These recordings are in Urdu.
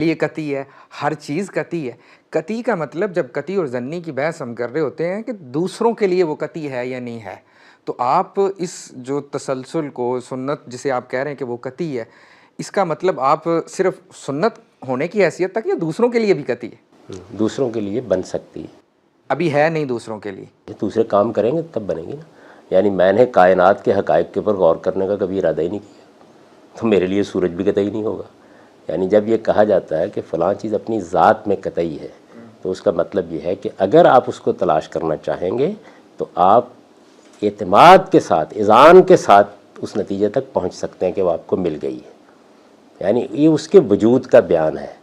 یہ قطعی ہے، ہر چیز قطعی ہے۔ قطعی کا مطلب جب قطعی اور ظنی کی بحث ہم کر رہے ہوتے ہیں کہ دوسروں کے لیے وہ قطعی ہے یا نہیں ہے، تو آپ اس جو تسلسل کو سنت جسے آپ کہہ رہے ہیں کہ وہ قطعی ہے، اس کا مطلب آپ صرف سنت ہونے کی حیثیت تک یا دوسروں کے لیے بھی قطعی ہے؟ دوسروں کے لیے بن سکتی ہے، ابھی ہے نہیں دوسروں کے لیے۔ دوسرے کام کریں گے تب بنے گی نا۔ یعنی میں نے کائنات کے حقائق کے اوپر غور کرنے کا کبھی ارادہ ہی نہیں کیا، تو میرے لیے سورج بھی قطعی نہیں ہوگا۔ یعنی جب یہ کہا جاتا ہے کہ فلاں چیز اپنی ذات میں قطعی ہے، تو اس کا مطلب یہ ہے کہ اگر آپ اس کو تلاش کرنا چاہیں گے تو آپ اعتماد کے ساتھ، اذعان کے ساتھ اس نتیجے تک پہنچ سکتے ہیں کہ وہ آپ کو مل گئی ہے۔ یعنی یہ اس کے وجود کا بیان ہے،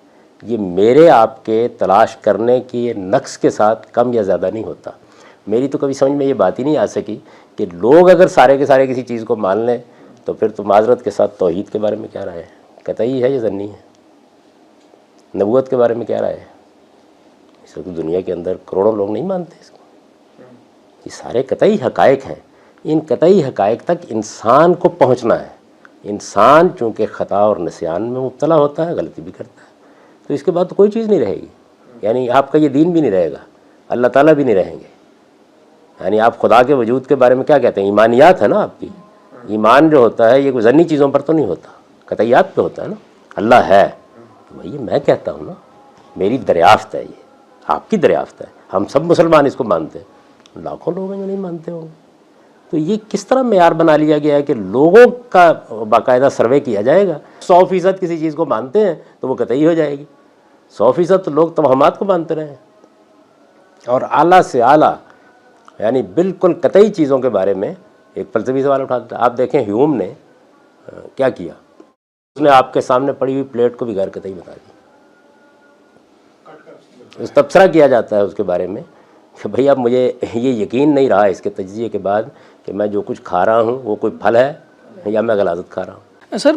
یہ میرے آپ کے تلاش کرنے کی نقص کے ساتھ کم یا زیادہ نہیں ہوتا۔ میری تو کبھی سمجھ میں یہ بات ہی نہیں آ سکی کہ لوگ اگر سارے کے سارے کسی چیز کو مان لیں تو پھر تو معذرت کے ساتھ توحید کے بارے میں کیا رائے ہے؟ قطعی ہے یا ظنی ہے؟ نبوت کے بارے میں کیا رائے ہے؟ اس وقت دنیا کے اندر کروڑوں لوگ نہیں مانتے اس کو۔ یہ سارے قطعی حقائق ہیں، ان قطعی حقائق تک انسان کو پہنچنا ہے۔ انسان چونکہ خطا اور نسیان میں مبتلا ہوتا ہے، غلطی بھی کرتا ہے، تو اس کے بعد تو کوئی چیز نہیں رہے گی۔ یعنی آپ کا یہ دین بھی نہیں رہے گا، اللہ تعالیٰ بھی نہیں رہیں گے۔ یعنی آپ خدا کے وجود کے بارے میں کیا کہتے ہیں؟ ایمانیات ہے نا آپ کی۔ ایمان جو ہوتا ہے یہ کوئی ظنی چیزوں پر تو نہیں ہوتا، قطعیات پہ ہوتا ہے نا۔ اللہ ہے تو بھائی میں کہتا ہوں نا، میری دریافت ہے، یہ آپ کی دریافت ہے۔ ہم سب مسلمان اس کو مانتے ہیں، لاکھوں لوگ ہیں جو نہیں مانتے ہوں گے۔ تو یہ کس طرح معیار بنا لیا گیا ہے کہ لوگوں کا باقاعدہ سروے کیا جائے گا۔ 100% کسی چیز کو مانتے ہیں تو وہ قطعی ہو جائے گی، 100% تو لوگ توہمات کو مانتے رہے ہیں۔ اور اعلیٰ سے اعلیٰ یعنی بالکل قطعی چیزوں کے بارے میں ایک فلسفی سوال اٹھاتا ہے۔ آپ دیکھیں ہیوم نے کیا کیا، اس نے آپ کے سامنے پڑی ہوئی پلیٹ کو بھی غیر قطعی بتا دی۔ اس تبصرہ کیا جاتا ہے اس کے بارے میں کہ بھئی اب مجھے یہ یقین نہیں رہا اس کے تجزیے کے بعد کہ میں جو کچھ کھا رہا ہوں وہ کوئی پھل ہے یا میں غلاظت کھا رہا ہوں۔ سر